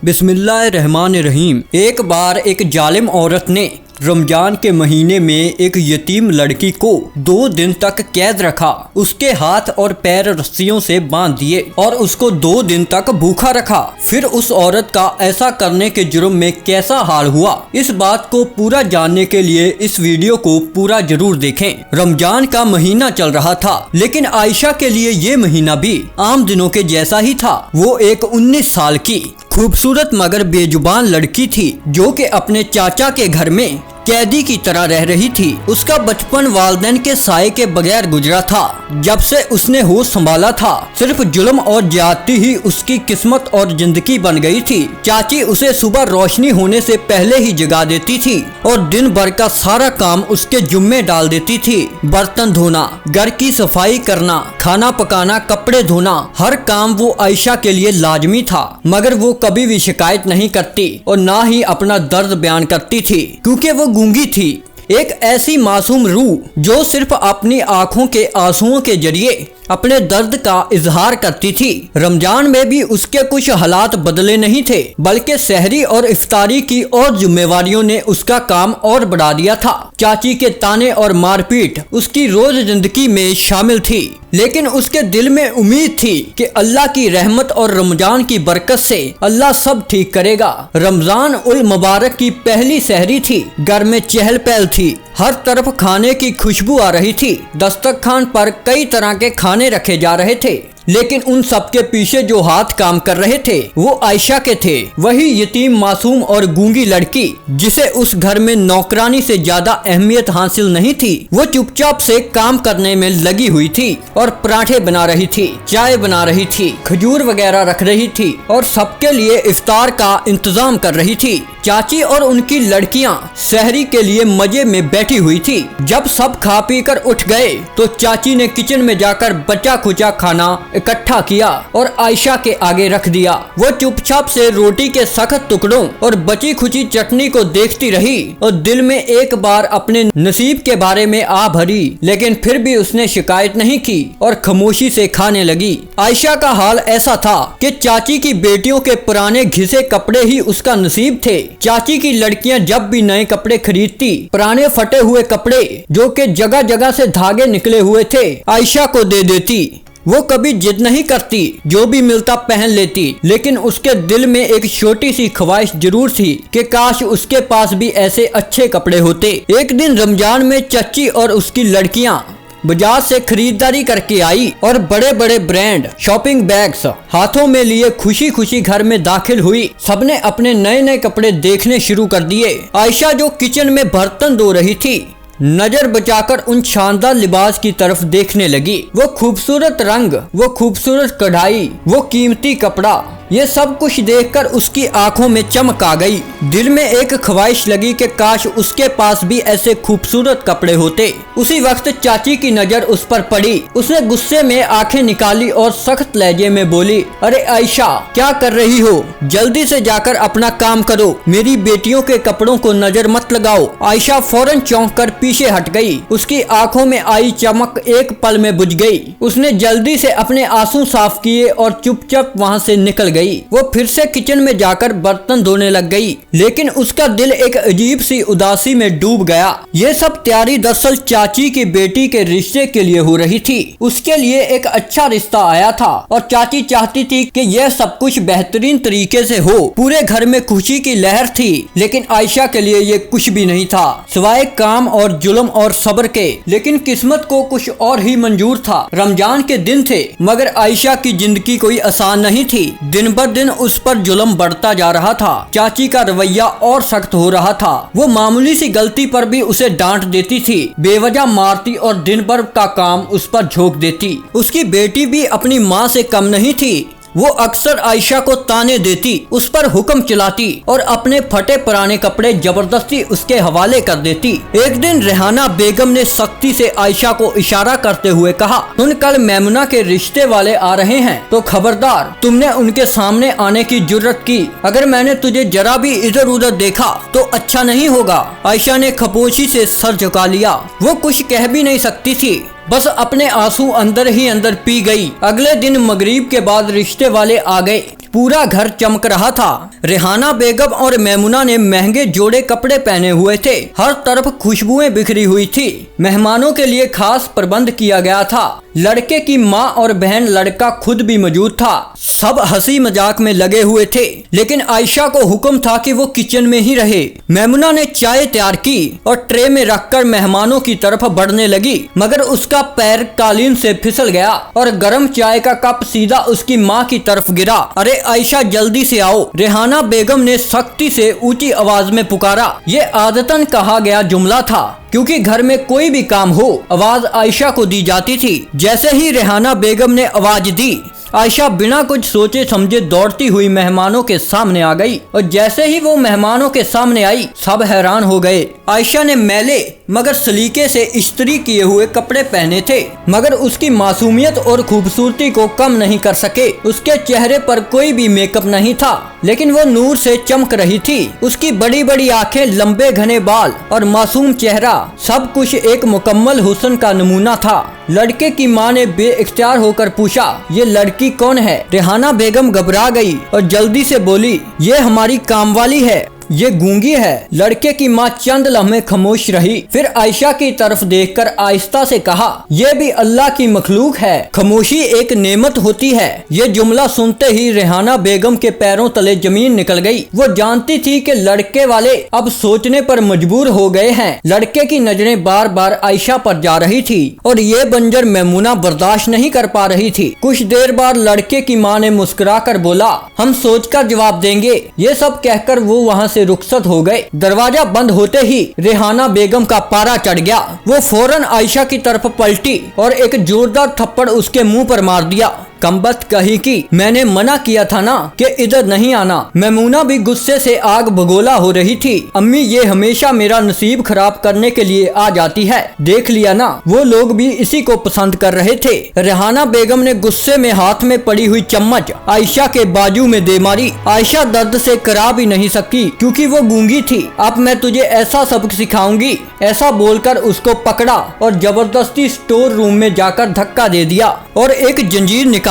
बिस्मिल्लाहिर्रहमानिर्रहीम। एक बार एक जालिम औरत ने रमजान के महीने में एक यतीम लड़की को 2 दिन तक कैद रखा। उसके हाथ और पैर रस्सियों से बांध दिए और उसको 2 दिन तक भूखा रखा। फिर उस औरत का ऐसा करने के जुर्म में कैसा हाल हुआ, इस बात को पूरा जानने के लिए इस वीडियो को पूरा जरूर देखें। रमजान का महीना चल रहा था, लेकिन आयशा के लिए ये महीना भी आम दिनों के जैसा ही था। वो एक 19 साल की खूबसूरत मगर बेजुबान लड़की थी, जो कि अपने चाचा के घर में कैदी की तरह रह रही थी। उसका बचपन वालिदैन के साए के बगैर गुजरा था। जब से उसने होश संभाला था, सिर्फ जुल्म और ज्यादती ही उसकी किस्मत और जिंदगी बन गई थी। चाची उसे सुबह रोशनी होने से पहले ही जगा देती थी और दिन भर का सारा काम उसके जुम्मे डाल देती थी। बर्तन धोना, घर की सफाई करना, खाना पकाना, कपड़े धोना, हर काम वो आयशा के लिए लाजमी था। मगर वो कभी भी शिकायत नहीं करती और ना ही अपना दर्द बयान करती थी, क्योंकि वो गूंगी थी। एक ऐसी मासूम रूह जो सिर्फ अपनी आंखों के आंसुओं के जरिए अपने दर्द का इजहार करती थी। रमजान में भी उसके कुछ हालात बदले नहीं थे, बल्कि सहरी और इफ्तारी की और जिम्मेवारियों ने उसका काम और बढ़ा दिया था। चाची के ताने और मारपीट उसकी रोज जिंदगी में शामिल थी, लेकिन उसके दिल में उम्मीद थी कि अल्लाह की रहमत और रमजान की बरकत से अल्लाह सब ठीक करेगा। रमजान उल मुबारक की पहली सहरी थी। घर में चहल पहल थी, हर तरफ खाने की खुशबू आ रही थी। दस्तरखान पर कई तरह के खाने रखे जा रहे थे, लेकिन उन सब के पीछे जो हाथ काम कर रहे थे वो आयशा के थे। वही यतीम मासूम और गूंगी लड़की जिसे उस घर में नौकरानी से ज्यादा अहमियत हासिल नहीं थी। वो चुपचाप से काम करने में लगी हुई थी और पराठे बना रही थी, चाय बना रही थी, खजूर वगैरह रख रही थी और सबके लिए इफ्तार का इंतजाम कर रही थी। चाची और उनकी लड़कियां सहरी के लिए मजे में बैठी हुई थी। जब सब खा पी कर उठ गए तो चाची ने किचन में जाकर बचा खुचा खाना इकट्ठा किया और आयशा के आगे रख दिया। वो चुपचाप से रोटी के सख्त टुकड़ों और बची खुची चटनी को देखती रही और दिल में एक बार अपने नसीब के बारे में आ भरी, लेकिन फिर भी उसने शिकायत नहीं की और खामोशी से खाने लगी। आयशा का हाल ऐसा था कि चाची की बेटियों के पुराने घिसे कपड़े ही उसका नसीब थे। चाची की लड़कियां जब भी नए कपड़े खरीदती, पुराने फटे हुए कपड़े जो कि जगह जगह से धागे निकले हुए थे, आयशा को दे देती। वो कभी जिद नहीं करती, जो भी मिलता पहन लेती, लेकिन उसके दिल में एक छोटी सी ख्वाहिश जरूर थी कि काश उसके पास भी ऐसे अच्छे कपड़े होते। एक दिन रमजान में चाची और उसकी लड़कियां बाजार से खरीदारी करके आई और बड़े बड़े ब्रांड शॉपिंग बैग्स हाथों में लिए खुशी खुशी घर में दाखिल हुई। सबने अपने नए नए कपड़े देखने शुरू कर दिए। आयशा जो किचन में बर्तन धो रही थी, नजर बचाकर उन शानदार लिबास की तरफ देखने लगी। वो खूबसूरत रंग, वो खूबसूरत कढ़ाई, वो कीमती कपड़ा, ये सब कुछ देखकर उसकी आंखों में चमक आ गई। दिल में एक ख्वाहिश लगी कि काश उसके पास भी ऐसे खूबसूरत कपड़े होते। उसी वक्त चाची की नजर उस पर पड़ी। उसने गुस्से में आंखें निकाली और सख्त लहजे में बोली, अरे आयशा, क्या कर रही हो? जल्दी से जाकर अपना काम करो, मेरी बेटियों के कपड़ों को नजर मत लगाओ। आयशा फौरन चौंक कर पीछे हट गई। उसकी आंखों में आई चमक एक पल में बुझ गई। उसने जल्दी से अपने आंसू साफ किए और चुपचाप वहाँ से निकल गई। वो फिर से किचन में जाकर बर्तन धोने लग गई, लेकिन उसका दिल एक अजीब सी उदासी में डूब गया। ये सब तैयारी दरअसल चाची की बेटी के रिश्ते के लिए हो रही थी। उसके लिए एक अच्छा रिश्ता आया था और चाची चाहती थी कि यह सब कुछ बेहतरीन तरीके से हो। पूरे घर में खुशी की लहर थी, लेकिन आयशा के लिए ये कुछ भी नहीं था सिवाय काम और जुल्म और सब्र के। लेकिन किस्मत को कुछ और ही मंजूर था। रमजान के दिन थे, मगर आयशा की जिंदगी कोई आसान नहीं थी। दिन बर दिन उस पर जुल्म बढ़ता जा रहा था। चाची का रवैया और सख्त हो रहा था। वो मामूली सी गलती पर भी उसे डांट देती थी, बेवजह मारती और दिन भर का काम उस पर झोंक देती। उसकी बेटी भी अपनी माँ से कम नहीं थी। वो अक्सर आयशा को ताने देती, उस पर हुक्म चलाती और अपने फटे पुराने कपड़े जबरदस्ती उसके हवाले कर देती। एक दिन रेहाना बेगम ने सख्ती से आयशा को इशारा करते हुए कहा, सुन, कल मैमुना के रिश्ते वाले आ रहे हैं, तो खबरदार, तुमने उनके सामने आने की जुर्रत की। अगर मैंने तुझे जरा भी इधर उधर देखा तो अच्छा नहीं होगा। आयशा ने खामोशी से सर झुका लिया। वो कुछ कह भी नहीं सकती थी, बस अपने आंसू अंदर ही अंदर पी गई। अगले दिन मगरिब के बाद रिश्ते वाले आ गए। पूरा घर चमक रहा था। रेहाना बेगम और मैमुना ने महंगे जोड़े कपड़े पहने हुए थे। हर तरफ खुशबुएं बिखरी हुई थी। मेहमानों के लिए खास प्रबंध किया गया था। लड़के की माँ और बहन, लड़का खुद भी मौजूद था। सब हंसी मजाक में लगे हुए थे, लेकिन आयशा को हुक्म था कि वो किचन में ही रहे। मैमुना ने चाय तैयार की और ट्रे में रखकर मेहमानों की तरफ बढ़ने लगी, मगर उसका पैर कालीन से फिसल गया और गर्म चाय का कप सीधा उसकी माँ की तरफ गिरा। अरे आयशा, जल्दी से आओ, रेहाना बेगम ने सख्ती से ऊंची आवाज में पुकारा। ये आदतन कहा गया जुमला था, क्योंकि घर में कोई भी काम हो आवाज आयशा को दी जाती थी। जैसे ही रेहाना बेगम ने आवाज दी, आयशा बिना कुछ सोचे समझे दौड़ती हुई मेहमानों के सामने आ गई और जैसे ही वो मेहमानों के सामने आई, सब हैरान हो गए। आयशा ने मैले मगर सलीके से इस्त्री किए हुए कपड़े पहने थे, मगर उसकी मासूमियत और खूबसूरती को कम नहीं कर सके। उसके चेहरे पर कोई भी मेकअप नहीं था, लेकिन वो नूर से चमक रही थी। उसकी बड़ी बड़ी आंखें, लंबे घने बाल और मासूम चेहरा, सब कुछ एक मुकम्मल हुस्न का नमूना था। लड़के की माँ ने बेइख्तियार होकर पूछा, ये लड़की कौन है? रेहाना बेगम घबरा गई और जल्दी से बोली, ये हमारी कामवाली है, ये गूंगी है। लड़के की माँ चंद लम्हे खामोश रही, फिर आयशा की तरफ देखकर आहिस्ता से कहा, ये भी अल्लाह की मखलूक है, खामोशी एक नेमत होती है। ये जुमला सुनते ही रेहाना बेगम के पैरों तले जमीन निकल गई। वो जानती थी कि लड़के वाले अब सोचने पर मजबूर हो गए हैं। लड़के की नजरें बार बार आयशा पर जा रही थी और ये बंजर मैमुना बर्दाश्त नहीं कर पा रही थी। कुछ देर बाद लड़के की माँ ने मुस्कुरा कर बोला, हम सोचकर जवाब देंगे। ये सब कहकर वो वहाँ से रुखसत हो गए। दरवाजा बंद होते ही रेहाना बेगम का पारा चढ़ गया। वो फौरन आयशा की तरफ पलटी और एक जोरदार थप्पड़ उसके मुंह पर मार दिया। कमबख्त कही कि मैंने मना किया था ना कि इधर नहीं आना। मैमुना भी गुस्से से आग बगोला हो रही थी। अम्मी, ये हमेशा मेरा नसीब खराब करने के लिए आ जाती है, देख लिया ना, वो लोग भी इसी को पसंद कर रहे थे। रेहाना बेगम ने गुस्से में हाथ में पड़ी हुई चम्मच आयशा के बाजू में दे मारी। आयशा दर्द से करा भी नहीं सकी क्योंकि वो गूंगी थी। अब मैं तुझे ऐसा सबक सिखाऊंगी, ऐसा बोलकर उसको पकड़ा और जबरदस्ती स्टोर रूम में जाकर धक्का दे दिया और एक जंजीर निकाली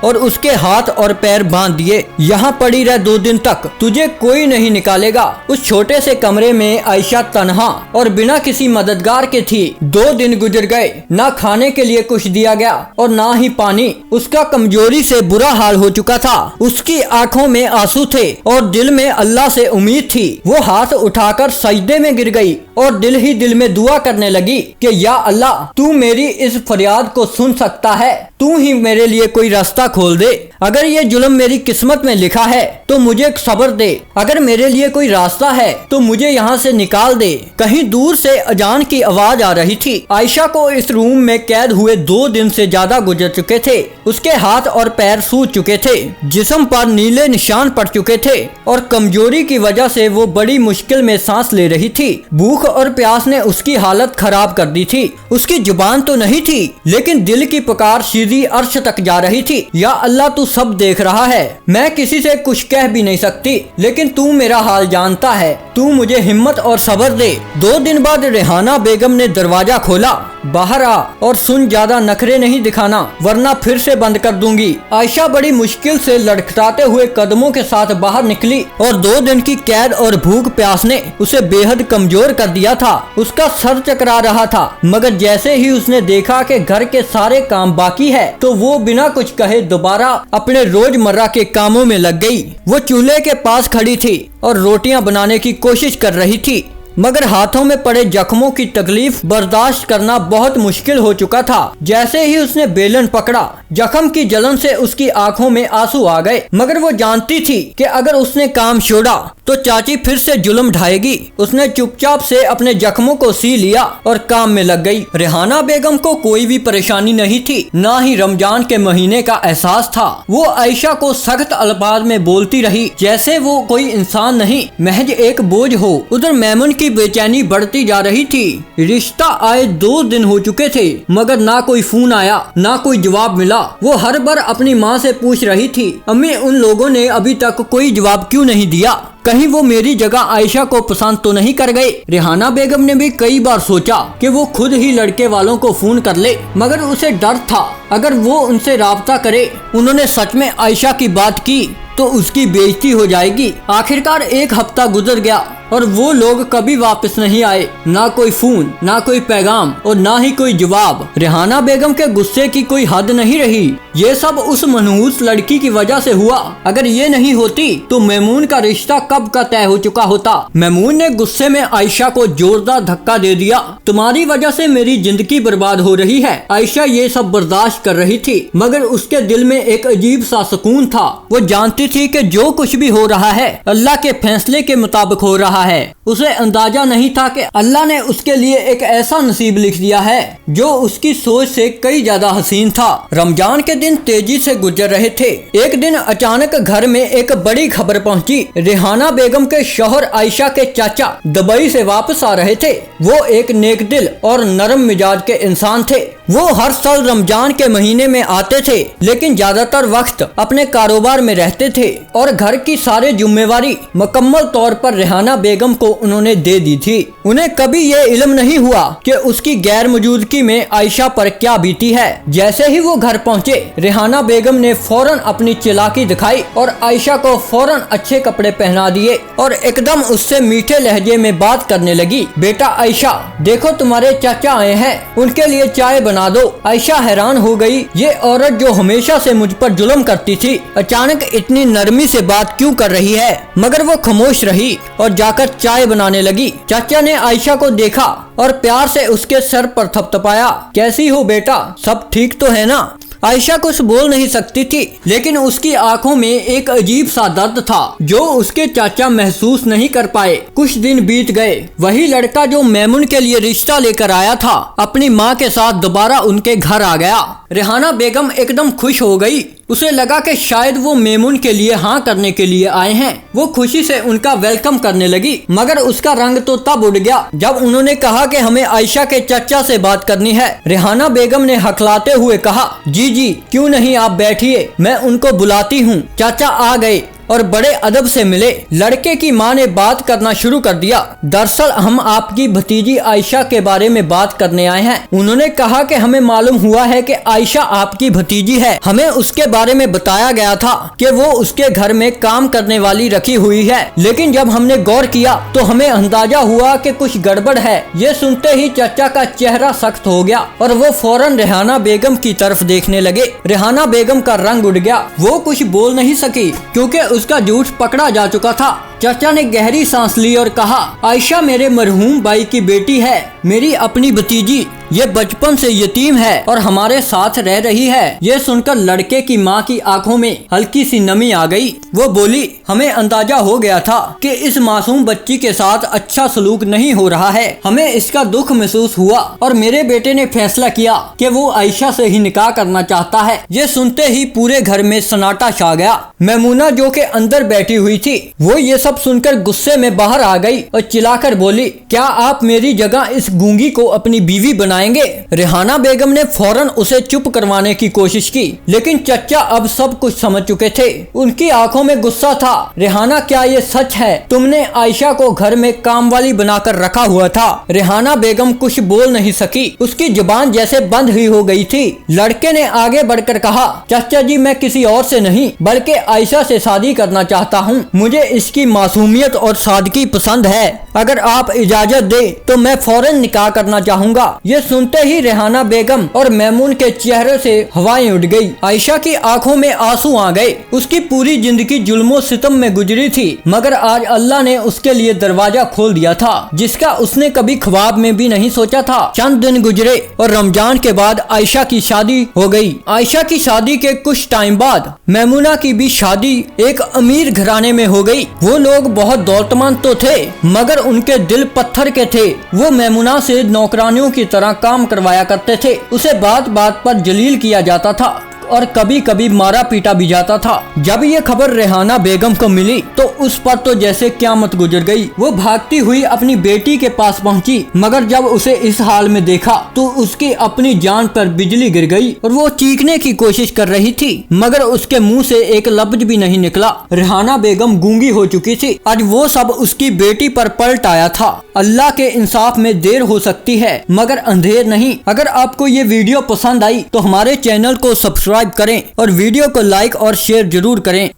और उसके हाथ और पैर बांध दिए। यहाँ पड़ी रह 2 दिन तक, तुझे कोई नहीं निकालेगा। उस छोटे से कमरे में आयशा तन्हा और बिना किसी मददगार के थी। 2 दिन गुजर गए, ना खाने के लिए कुछ दिया गया और ना ही पानी। उसका कमजोरी से बुरा हाल हो चुका था। उसकी आंखों में आंसू थे और दिल में अल्लाह से उम्मीद थी। वो हाथ उठाकर सजदे में गिर गई और दिल ही दिल में दुआ करने लगी कि या अल्लाह, तू मेरी इस फरियाद को सुन सकता है, तू ही मेरे लिए कोई रास्ता खोल दे। अगर ये जुल्म मेरी किस्मत में लिखा है तो मुझे सब्र दे। अगर मेरे लिए कोई रास्ता है तो मुझे यहाँ से निकाल दे। कहीं दूर से अजान की आवाज आ रही थी। आयशा को इस रूम में कैद हुए 2 दिन से ज्यादा गुजर चुके थे। उसके हाथ और पैर सूज चुके थे, जिस्म पर नीले निशान पड़ चुके थे और कमजोरी की वजह से वो बड़ी मुश्किल में सांस ले रही थी। भूख और प्यास ने उसकी हालत खराब कर दी थी। उसकी जुबान तो नहीं थी, लेकिन दिल की पुकार सीधी अर्श तक जा रही थी। या अल्लाह, तू सब देख रहा है। मैं किसी से कुछ कह भी नहीं सकती, लेकिन तू मेरा हाल जानता है। तू मुझे हिम्मत और सब्र दे। 2 दिन बाद रेहाना बेगम ने दरवाजा खोला। बाहर आ और सुन, ज्यादा नखरे नहीं दिखाना वरना फिर से बंद कर दूंगी। आयशा बड़ी मुश्किल से लड़खड़ाते हुए कदमों के साथ बाहर निकली और 2 दिन की कैद और भूख प्यास ने उसे बेहद कमजोर कर दिया था। उसका सर चकरा रहा था, मगर जैसे ही उसने देखा कि घर के सारे काम बाकी है तो वो बिना कुछ कहे दोबारा अपने रोजमर्रा के कामों में लग गई। वो चूल्हे के पास खड़ी थी और रोटियां बनाने की कोशिश कर रही थी, मगर हाथों में पड़े जख्मों की तकलीफ बर्दाश्त करना बहुत मुश्किल हो चुका था। जैसे ही उसने बेलन पकड़ा, जख्म की जलन से उसकी आंखों में आंसू आ गए, मगर वो जानती थी कि अगर उसने काम छोड़ा तो चाची फिर से जुल्म ढाएगी। उसने चुपचाप से अपने जख्मों को सी लिया और काम में लग गई। रेहाना बेगम को कोई भी परेशानी नहीं थी, ना ही रमजान के महीने का एहसास था। वो आयशा को सख्त अल्फाज में बोलती रही जैसे वो कोई इंसान नहीं, महज एक बोझ हो। उधर मैमुन की बेचैनी बढ़ती जा रही थी। रिश्ता आए 2 दिन हो चुके थे मगर ना कोई फोन आया, ना कोई जवाब मिला। वो हर बार अपनी माँ से पूछ रही थी, अम्मी उन लोगों ने अभी तक कोई जवाब क्यों नहीं दिया? कहीं वो मेरी जगह आयशा को पसंद तो नहीं कर गए? रेहाना बेगम ने भी कई बार सोचा कि वो खुद ही लड़के वालों को फोन कर ले, मगर उसे डर था अगर वो उनसे राब्ता करे, उन्होंने सच में आयशा की बात की तो उसकी बेइज्जती हो जाएगी। आखिरकार 1 हफ्ता गुजर गया और वो लोग कभी वापस नहीं आए। ना कोई फोन, ना कोई पैगाम और ना ही कोई जवाब। रेहाना बेगम के गुस्से की कोई हद नहीं रही। ये सब उस मनहूस लड़की की वजह से हुआ। अगर ये नहीं होती तो मैमून का रिश्ता कब का तय हो चुका होता। मैमून ने गुस्से में आयशा को जोरदार धक्का दे दिया। तुम्हारी वजह से मेरी जिंदगी बर्बाद हो रही है। आयशा ये सब बर्दाश्त कर रही थी मगर उसके दिल में एक अजीब सा सुकून था। वो जानती थी कि जो कुछ भी हो रहा है अल्लाह के फैसले के मुताबिक हो रहा है। उसे अंदाजा नहीं था कि अल्लाह ने उसके लिए एक ऐसा नसीब लिख दिया है जो उसकी सोच से कई ज्यादा हसीन था। रमजान के दिन तेजी से गुजर रहे थे। एक दिन अचानक घर में एक बड़ी खबर पहुंची। रेहाना बेगम के शौहर आयशा के चाचा दुबई से वापस आ रहे थे। वो एक नेक दिल और नरम मिजाज के इंसान थे। वो हर साल रमजान के महीने में आते थे लेकिन ज्यादातर वक्त अपने कारोबार में रहते थे और घर की सारी जिम्मेवारी मुकम्मल तौर पर रेहाना बेगम को उन्होंने दे दी थी। उन्हें कभी ये इल्म नहीं हुआ कि उसकी गैर मौजूदगी में आयशा पर क्या बीती है। जैसे ही वो घर पहुँचे रेहाना बेगम ने फौरन अपनी चालाकी दिखाई और आयशा को फौरन अच्छे कपड़े पहना दिए और एकदम उससे मीठे लहजे में बात करने लगी। बेटा आयशा, देखो तुम्हारे चाचा आए हैं, उनके लिए चाय बना दो। आयशा हैरान हो गई। ये औरत जो हमेशा से मुझ पर जुल्म करती थी अचानक इतनी नरमी से बात क्यों कर रही है? मगर वो खामोश रही और जाकर चाय बनाने लगी। चाचा ने आयशा को देखा और प्यार से उसके सर पर थपथपाया। कैसी हो बेटा, सब ठीक तो है ना? आयशा कुछ बोल नहीं सकती थी लेकिन उसकी आंखों में एक अजीब सा दर्द था जो उसके चाचा महसूस नहीं कर पाए। कुछ दिन बीत गए। वही लड़का जो मैमून के लिए रिश्ता लेकर आया था अपनी माँ के साथ दोबारा उनके घर आ गया। रेहाना बेगम एकदम खुश हो गई। उसे लगा कि शायद वो मैमून के लिए हाँ करने के लिए आए हैं। वो खुशी से उनका वेलकम करने लगी मगर उसका रंग तो तब उड़ गया जब उन्होंने कहा कि हमें आयशा के चाचा से बात करनी है। रेहाना बेगम ने हकलाते हुए कहा, जी जी क्यों नहीं, आप बैठिए, मैं उनको बुलाती हूँ। चाचा आ गए और बड़े अदब से मिले। लड़के की मां ने बात करना शुरू कर दिया। दरअसल हम आपकी भतीजी आयशा के बारे में बात करने आए हैं। उन्होंने कहा कि हमें मालूम हुआ है कि आयशा आपकी भतीजी है। हमें उसके बारे में बताया गया था कि वो उसके घर में काम करने वाली रखी हुई है, लेकिन जब हमने गौर किया तो हमें अंदाजा हुआ कि कुछ गड़बड़ है। ये सुनते ही चाचा का चेहरा सख्त हो गया और वो फौरन रेहाना बेगम की तरफ देखने लगे। रेहाना बेगम का रंग उड़ गया। वो कुछ बोल नहीं सकी क्योंकि उसका झूठ पकड़ा जा चुका था। चाचा ने गहरी सांस ली और कहा, आयशा मेरे मरहूम भाई की बेटी है, मेरी अपनी भतीजी। ये बचपन से यतीम है और हमारे साथ रह रही है। ये सुनकर लड़के की माँ की आंखों में हल्की सी नमी आ गई। वो बोली, हमें अंदाजा हो गया था कि इस मासूम बच्ची के साथ अच्छा सलूक नहीं हो रहा है। हमें इसका दुख महसूस हुआ और मेरे बेटे ने फैसला किया कि वो आयशा से ही निकाह करना चाहता है। ये सुनते ही पूरे घर में सन्नाटा छा गया। मैमूना जो के अंदर बैठी हुई थी वो ये सब सुनकर गुस्से में बाहर आ गई और चिल्लाकर बोली, क्या आप मेरी जगह इस गूंगी को अपनी बीवी बनाएंगे? रेहाना बेगम ने फौरन उसे चुप करवाने की कोशिश की लेकिन चचा अब सब कुछ समझ चुके थे। उनकी आंखों में गुस्सा था। रेहाना, क्या ये सच है? तुमने आयशा को घर में काम वाली बनाकर रखा हुआ था? रेहाना बेगम कुछ बोल नहीं सकी। उसकी जुबान जैसे बंद ही हो गई थी। लड़के ने आगे बढ़कर कहा, चाचा जी मैं किसी और से नहीं बल्कि आयशा से शादी करना चाहता हूँ। मुझे इसकी मासूमियत और सादगी पसंद है। अगर आप इजाजत दे तो मैं फौरन निकाह करना चाहूँगा। ये सुनते ही रेहाना बेगम और मैमून के चेहरे से हवाएं उड़ गई। आयशा की आंखों में आंसू आ गए। उसकी पूरी जिंदगी जुल्मों सितम में गुजरी थी मगर आज अल्लाह ने उसके लिए दरवाजा खोल दिया था जिसका उसने कभी ख्वाब में भी नहीं सोचा था। चंद दिन गुजरे और रमजान के बाद आयशा की शादी हो गई। आयशा की शादी के कुछ टाइम बाद मैमूना की भी शादी एक अमीर घराने में हो गई। वो लोग बहुत दौलतमंद तो थे मगर उनके दिल पत्थर के थे। वो मैमूना से नौकरानियों की तरह काम करवाया करते थे। उसे बात बात पर जलील किया जाता था और कभी कभी मारा पीटा भी जाता था। जब ये खबर रेहाना बेगम को मिली तो उस पर तो जैसे क़यामत गुजर गई। वो भागती हुई अपनी बेटी के पास पहुंची, मगर जब उसे इस हाल में देखा तो उसकी अपनी जान पर बिजली गिर गई और वो चीखने की कोशिश कर रही थी, मगर उसके मुंह से एक लफ्ज भी नहीं निकला। रेहाना बेगम गूंगी हो चुकी थी। आज वो सब उसकी बेटी पर पलट आया था। अल्लाह के इंसाफ में देर हो सकती है मगर अंधेर नहीं। अगर आपको ये वीडियो पसंद आई तो हमारे चैनल को सब्सक्राइब करें और वीडियो को लाइक और शेयर जरूर करें।